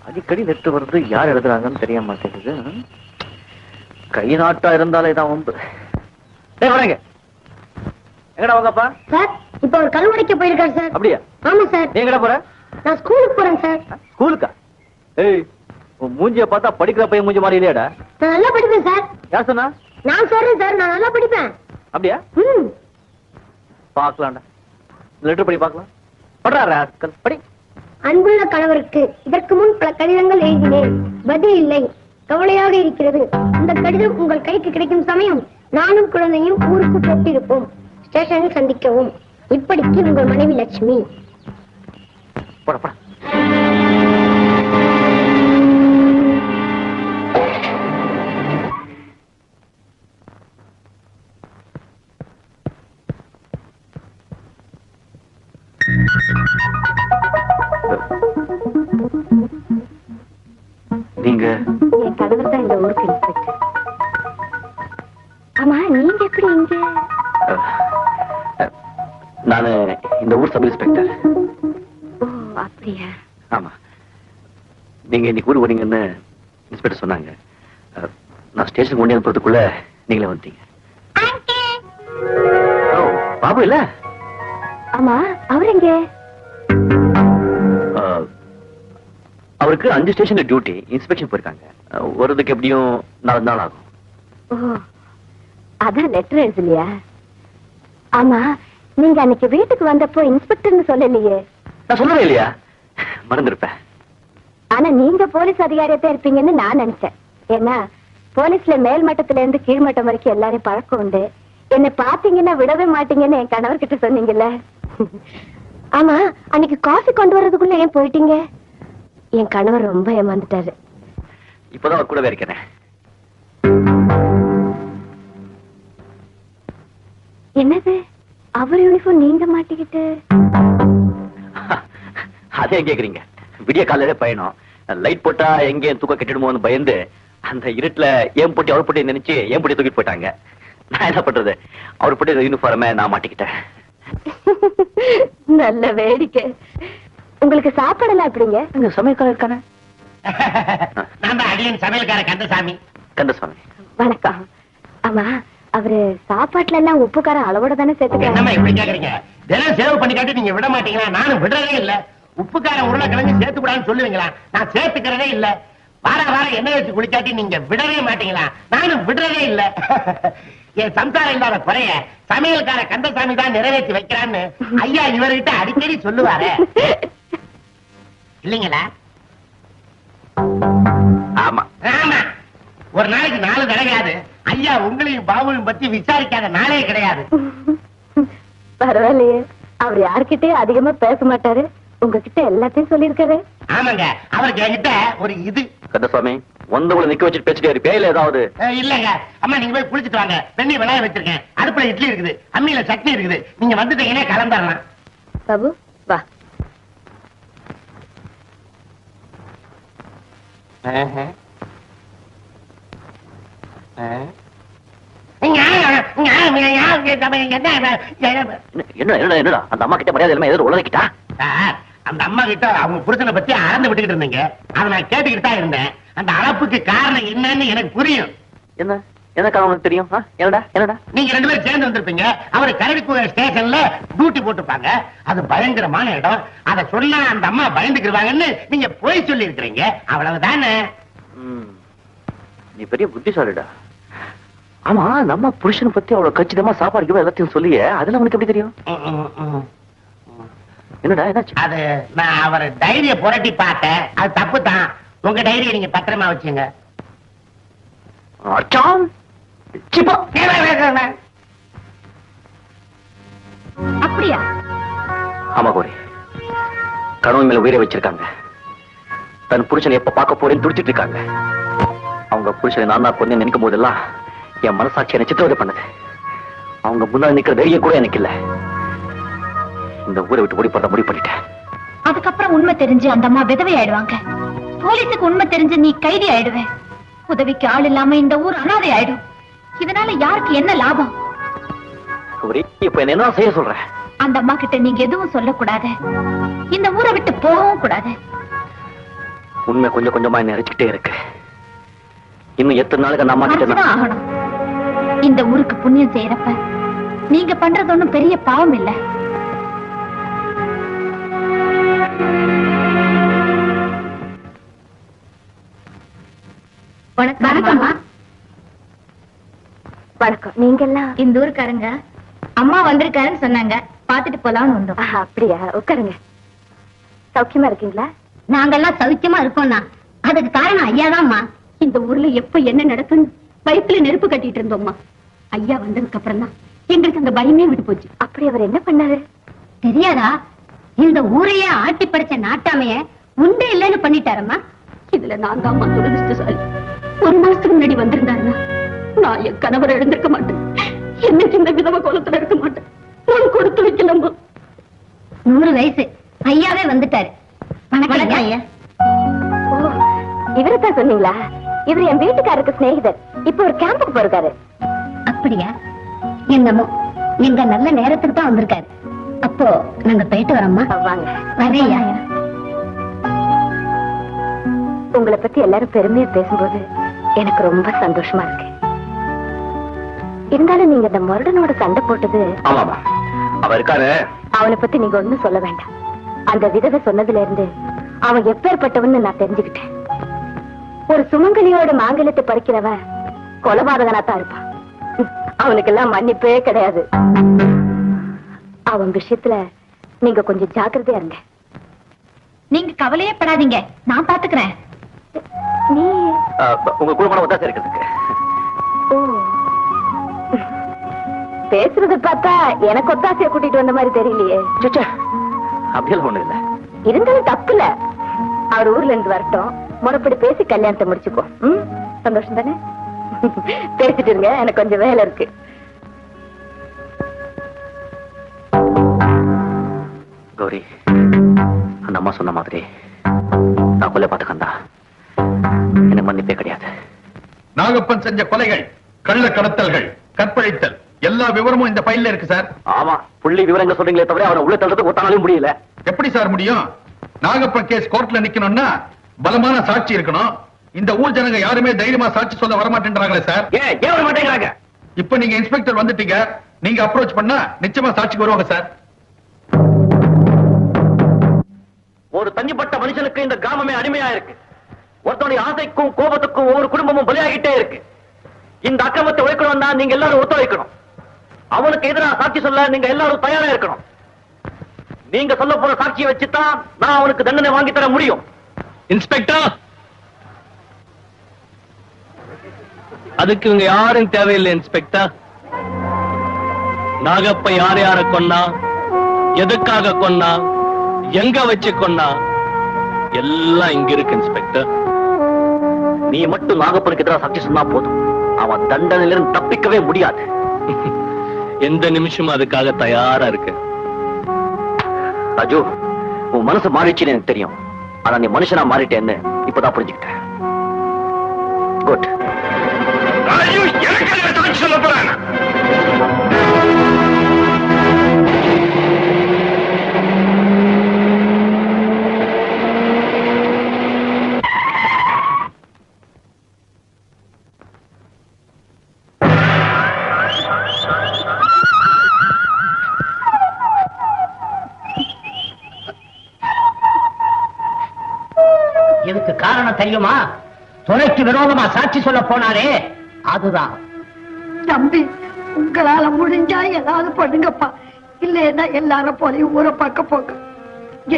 அடிக்கடி லெட்டர் வருது, யார் எழுதுறாங்கன்னு தெரிய மாட்டேங்குது. கை நாட்டா இருந்தாலே தான் உண்டு. வரேங்க. எங்கடா வாங்கப்பா? சார், இப்ப ஒரு கல் உடைக்க போயிருக்காரு சார். அப்படியா? ஆமா சார். நீ எங்கடா போற? நான் ஸ்கூலுக்கு போறேன் சார். ஸ்கூலுக்கா? ஏய், உன் மூஞ்சிய பார்த்தா படிக்கிற பையன் மூஞ்சி மாதிரி இல்லையாடா? நான் நல்லா படிப்பேன் சார். யார் சொன்னா? நான் சொல்றேன் சார், நான் நல்லா படிப்பேன். அப்படியா? பாக்கலாம்டா. லெட்டர் படி பாக்கலாம். படுறா படி. அன்புள்ள கணவருக்கு இதற்கு முன் பல கடிதங்கள் எழுதினேன், பதில் இல்லை. கவலையாக இருக்கிறது. இந்த கடிதம் உங்கள் கைக்கு கிடைக்கும் சமயம் நானும் குழந்தையும் ஊருக்கு போட்டிருப்போம். ஸ்டேஷனில் சந்திக்கவும். இப்படிக்கு உங்கள் மனைவி லட்சுமி. போட போட. நீங்க? என் கணவர் தான் இந்த ஊருக்கு இன்ஸ்பெக்டர். ஆமா, நீங்க எப்படி இங்க? நானு இந்த ஊர் சப் இன்ஸ்பெக்டர். ஓ, அப்படியா? ஆமா. நீங்க இன்னைக்கு ஊர் வரீங்கன்னு இன்ஸ்பெக்டர் சொன்னாங்க. நான் ஸ்டேஷன் கொண்டு அனுப்புறதுக்குள்ள நீங்களே வந்துட்டீங்க. பாபு இல்ல? ஆமா, அவர் எங்க? அவருக்கு 5 ஸ்டேஷன்ல டியூட்டி. இன்ஸ்பெக்ஷன் போயிருக்காங்க. வரதுக்கு எப்படியும் 4 நாள் ஆகும். ஓ, அதான் லெட்டர் எழுதலையா? ஆமா, நீங்க அன்னைக்கு வீட்டுக்கு வந்தப்போ இன்ஸ்பெக்டர்னு சொல்லலையே. நான் சொல்லவே இல்லையா? மறந்துருப்பேன். ஆனா நீங்க போலீஸ் அதிகாரியத்தை இருப்பீங்கன்னு நான் நினைச்சேன். ஏன்னா போலீஸ்ல மேல் மட்டத்துல இருந்து கீழ்மட்டம் வரைக்கும் எல்லாரையும் பழக்கம் உண்டு. என்னை பாத்தீங்கன்னா விடவே மாட்டீங்கன்னு என் கணவர்கிட்ட சொன்னீங்கல்ல. ஆமா, அன்னைக்கு காஃபி கொண்டு வர்றதுக்குள்ள ஏன் போயிட்டீங்க? என் கணவர் ரொம்ப ஏமாந்துட்டாரு. இப்பதான் அவர் கூடவே இருக்கிறேன். என்னது, அவர் யூனிஃபார்ம் நீங்க மாட்டிக்கிட்டு? அதே கேக்குறீங்க. விடிய காலையில பயணம். லைட் போட்டா எங்க தூக்க கட்டிடுமோன்னு பயந்து அந்த இருட்டுல ஏன் போட்டி அவர் போட்டி நினைச்சு ஏன் போட்டி தூக்கிட்டு போயிட்டாங்க. நான் என்ன பண்றது? அவர் போட்டி யூனிஃபார்மை நான் மாட்டிக்கிட்டேன். நல்ல வேடிக்கை. உங்களுக்கு சாப்பாடெல்லாம் எப்படிங்க? சமையல்காரர் இருக்கானே. நான் தான் அடியன் சமையல்கார கந்தசாமி. கந்தசாமி வணக்கம். ஆமா, அவரு சாப்பாட்டுல எல்லாம் உப்பு காரம் அளவோட தானே சேர்த்துக்க? என்னம்மா இப்படி கேக்குறீங்க? தினம் சேவ் பண்ணி காட்டி நீங்க விட மாட்டீங்களா? நானும் விடுறதே இல்ல. உப்புக்கார உருளைக்கிழங்கு சேர்த்து கூடாதுன்னு சொல்லுவீங்களா? நான் சேர்த்துக்கிறதே இல்ல. வாரம் எண்ணெய் வச்சு குளிக்காட்டி நீங்க விடவே மாட்டீங்களா? நானும் விடுறதே இல்ல. என் சம்சாரம் இல்லாத குறைய சமையல்கார கந்தசாமி தான் நிறைவேற்றி வைக்கிறான்னு ஐயா இவர்கிட்ட அடிக்கடி சொல்லுவாரு இல்லீங்களா? ஆமா ஆமா. ஒரு நாளைக்கு 4 தடவையாது ஐயா உங்களையும் பாபுவையும் பத்தி விசாரிக்காத நாளே கிடையாது. பரவாயில்லையே, அவர் யாருக்கிட்டயும் அதிகமா பேச மாட்டாரு. உங்ககிட்ட எல்லாத்தையும் சொல்லிருக்காரு. ஆமாங்க, அவருக்கு என்கிட்ட ஒரு இது. கந்தசாமி வந்தவங்களை நிக்க வச்சுட்டு பேசிட்டே இருப்பே இல்ல ஏதாவது? இல்லங்க அம்மா, நீங்க போய் குளிச்சுட்டு வாங்க. வெண்ணி விளைய வச்சிருக்கேன். அடுப்புல இட்லி இருக்குது, அம்மியில சட்னி இருக்குது. நீங்க வந்துட்டீங்கன்னா கலந்துடலாம். பாபு வா. என்னடா அந்த அம்மா கிட்ட மரியாதை இல்லாம எதிர உலகிட்டா? அந்த அம்மா கிட்ட அவங்க புருஷனை பத்தி ஆரந்து விட்டுக்கிட்டு இருந்தீங்க. அதை நான் கேட்டுக்கிட்டு தான் இருந்தேன். அந்த அளப்புக்கு காரணம் என்னன்னு எனக்கு புரியும். என்ன என்ன காரணம் தெரியும்? என்னடா என்னடா? நீங்க 2 பேரும் சேர்ந்து வந்திருப்பீங்க. அவர் கரடிக்குள்ள ஸ்டேஷன்ல டியூட்டி போட்டுப்பாங்க. அது பயங்கரமான இடம். அதை சொன்னா அந்த அம்மா பயந்துக்குவாங்கன்னு நீங்க போய் சொல்லி இருக்கிறீங்க. அவ்வளவுதானே? நீ பெரிய புத்திசாலிடா. ஆமா, நம்ம புருஷனை பத்தி அவ்வளவு கச்சிதமா சாப்பாடு எல்லாத்தையும் சொல்லியே, அதுல உனக்கு எப்படி தெரியும்? என்னடா என்னாச்சு? அது நான் அவர் டைரிய புரட்டி பார்த்தேன். அது தப்பு தான். உங்க டைரியை நீங்க பத்திரமா வச்சுங்க. அப்படியா? ஆமா கோரி, கணவன் மேல உயிரை வச்சிருக்காங்க. தன் புருஷனை எப்ப பார்க்க போறேன்னு துடிச்சிட்டு இருக்காங்க. அவங்க புருஷனை நான் தான் கொண்டு நினைக்கும் போதெல்லாம் என் மனசாட்சி என்ன சித்திரவதை பண்ணுது. அவங்க முன்னாடி நிக்கிற தைரியம் கூட எனக்கு இல்ல. இந்த ஊரை விட்டு ஓடி போறத முடிவு பண்ணிட்டேன். அதுக்கப்புறம் உண்மை தெரிஞ்சு அந்த அம்மா விதவை ஆயிடுவாங்க. போலீஸுக்கு உண்மை தெரிஞ்சு நீ கைதி ஆயிடுவ. உதவிக்கு ஆள் இல்லாம இந்த ஊர் அனாதை ஆயிடும். இதனால யாருக்கு என்ன லாபம்? இப்ப என்ன செய்ய சொல்ற? அந்த அம்மா கிட்ட நீங்க எதுவும் சொல்லக்கூடாது. இந்த ஊரை விட்டு போகவும் கூடாது. உண்மை கொஞ்சம் கொஞ்சமா என்ன அரைச்சுக்கிட்டே இருக்கு. இன்னும் எத்தனை நாளுக்கு அந்த அம்மா கிட்ட ஆகணும். இந்த ஊருக்கு புண்ணியம் செய்யறப்ப நீங்க பண்றது ஒண்ணும் பெரிய பாவம் இல்ல. வணக்கம். வணக்கம். நீங்க எல்லாம் இந்த ஊருக்காரங்க? அம்மா வந்திருக்காருன்னு சொன்னாங்க, பாத்துட்டு போலாம்னு வந்தோம். அப்படியா? உட்காருங்க. சௌக்கியமா இருக்கீங்களா? நாங்கெல்லாம் சௌக்கியமா இருக்கோம்னா அதுக்கு காரணம் ஐயாதான்மா. இந்த ஊர்ல எப்ப என்ன நடக்குன்னு வயிற்றுல நெருப்பு கட்டிட்டு இருந்தோம்மா. ஐயா வந்ததுக்கு அப்புறம் தான் எங்களுக்கு அந்த பயமே விட்டு போச்சு. அப்படி அவர் என்ன பண்ணாரு தெரியாதா? இந்த ஊரையே ஆட்டி படைச்ச நாட்டாமைய உண்டே இல்லைன்னு பண்ணிட்டாரம்மா. இதுல நான் தான் துரதிருஷ்டசாலி. ஒரு மாசத்துக்கு முன்னாடி வந்திருந்தாருன்னா நான் என் கணவரை எழுந்திருக்க மாட்டேன். என்னைக்கு இந்த விதவ கோலத்துல இருக்க மாட்டேன். நான் கொடுத்து வைக்கலாமா? 100 வயசு ஐயாவே வந்துட்டாரு. வணக்கம் ஐயா. இவரைத்தான் சொன்னீங்களா? இவர் என் வீட்டுக்காரருக்கு சிநேகிதர். இப்ப ஒரு கேம்புக்கு போயிருக்காரு. அப்படியா? என்னமோ எங்க நல்ல நேரத்துக்கு தான் வந்திருக்காரு. அப்போ நாங்க போயிட்டு வரோம்மா. வாங்க. வரையா? உங்களை பத்தி எல்லாரும் பெருமையா பேசும்போது எனக்கு ரொம்ப சந்தோஷமா இருக்கு. இருந்தாலும் நீங்க இந்த மருடனோட சண்டை போட்டது. ஆமாமா, அவ இருக்காரு. அவனை பத்தி நீங்க ஒண்ணும் சொல்ல வேண்டாம். அந்த விதவை சொன்னதுல இருந்து அவன் எப்பேற்பட்டவன்னு நான் தெரிஞ்சுக்கிட்டேன். ஒரு சுமங்கலியோட மாங்கல்யத்தை பறிக்கிறவன் கொலபாதகனா தான் இருப்பான். அவனுக்கெல்லாம் மன்னிப்பே கிடையாது. அவன் விஷயத்துல நீங்க கொஞ்சம் ஜாக்கிரதையா இருங்க. நீங்க கவலையே படாதீங்க, நான் பாத்துக்கிறேன். நீ உங்க குடும்பம் ஒத்தாசை இருக்கிறதுக்கு. பேசுறத பார்த்தா எனக்கு ஒத்தாசைய கூட்டிட்டு வந்த மாதிரி தெரியலையே. அப்படியெல்லாம் ஒண்ணு இல்ல. இருந்தாலும் தப்பு இல்ல. அவர் ஊர்ல இருந்து வரட்டும், முறைப்படி பேசி கல்யாணத்தை முடிச்சுக்கோ. சந்தோஷம் தானே? பேசிட்டு இருங்க, எனக்கு கொஞ்சம் வேலை இருக்கு. கௌரி, அந்த அம்மா சொன்ன மாதிரி நான் கொலை பார்த்துக்கண்டா எனக்கு மன்னிப்பே கிடையாது. நாகப்பன் செஞ்ச கொலைகள், கள்ள கடத்தல்கள், கற்பழித்தல் எல்லா விவரமும் இந்த ஃபைல்ல இருக்கு சார். ஆமா, புள்ளி விவரங்க சொல்றீங்களே தவிர அவனை உள்ள தள்ளுறதுக்கு ஒத்தானாலும் முடியல. எப்படி சார் முடியும்? நாகப்பன் கேஸ் கோர்ட்ல நிக்கணும்னா பலமான சாட்சி இருக்கணும். இந்த ஊர் ஜனங்க யாருமே தைரியமா சாட்சி சொல்ல வரமாட்டேன்றாங்களே சார். ஏன் வர மாட்டேங்கிறாங்க? இப்ப நீங்க இன்ஸ்பெக்டர் வந்துட்டீங்க, நீங்க அப்ரோச் பண்ணா நிச்சயமா சாட்சிக்கு வருவாங்க சார். ஒரு தனிப்பட்ட மனுஷனுக்கு இந்த கிராமமே அடிமையா இருக்கு. ஒருத்தனுடைய ஆசைக்கும் கோபத்துக்கும் ஒவ்வொரு குடும்பமும் பலியாகிட்டே இருக்கு. இந்த அக்கிரமத்தை உழைக்கணும்னா நீங்க எல்லாரும் ஒத்துழைக்கணும். அவனுக்கு எதிராக சாட்சி சொல்ல நீங்க எல்லாரும் தயாரா இருக்கணும். நீங்க சொல்ல போற சாட்சியை வச்சுதான் நான் அவனுக்கு தண்டனை வாங்கி தர முடியும். இன்ஸ்பெக்டர், அதுக்கு இவங்க யாரும் தேவையில்லை இன்ஸ்பெக்டர். நாகப்ப யார யார கொன்னா, எதுக்காக கொன்னா, எங்க வச்சு கொன்னா எல்லாம் இங்க இருக்கு இன்ஸ்பெக்டர். நீ மட்டும் நாகப்பனுக்கு எதிராக சாட்சி சொன்னா போதும், அவன் தண்டனையிலிருந்து தப்பிக்கவே முடியாது. எந்த நிமிஷமும் அதுக்காக தயாரா இருக்கு. ராஜு, உன் மனசு மாறிடுச்சுன்னு எனக்கு தெரியும். ஆனா நீ மனுஷனா மாறிட்டேன்னு இப்பதான் புரிஞ்சுக்கிட்டேன். குட். சொல்ல போறாங்க. இதுக்கு காரணம் தெரியுமா? துணைக்கு விரோதமா சாட்சி சொல்ல போனாரே, அதுதான். தம்பி, உங்களால முடிஞ்சா ஏதாவது பண்ணுங்கப்பா. இல்லைன்னா எல்லாரும் போல ஊரை பார்க்க போங்க.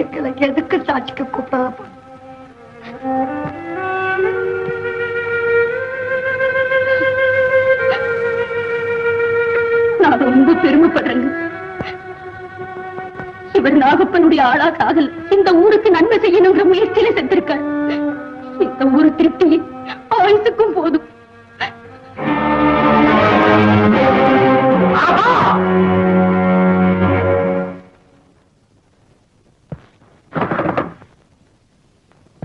எங்களை எதுக்கு சாட்சிக்கு கூப்பிடாதப்பா? நான் ரொம்ப பெருமைப்படுறேங்க. இவர் நாகப்பனுடைய ஆளா சாகல், இந்த ஊருக்கு நன்மை செய்யணுங்கிற முயற்சியில செத்திருக்கார். இந்த ஊரு திருப்தி ஆயுசுக்கும் போதும்.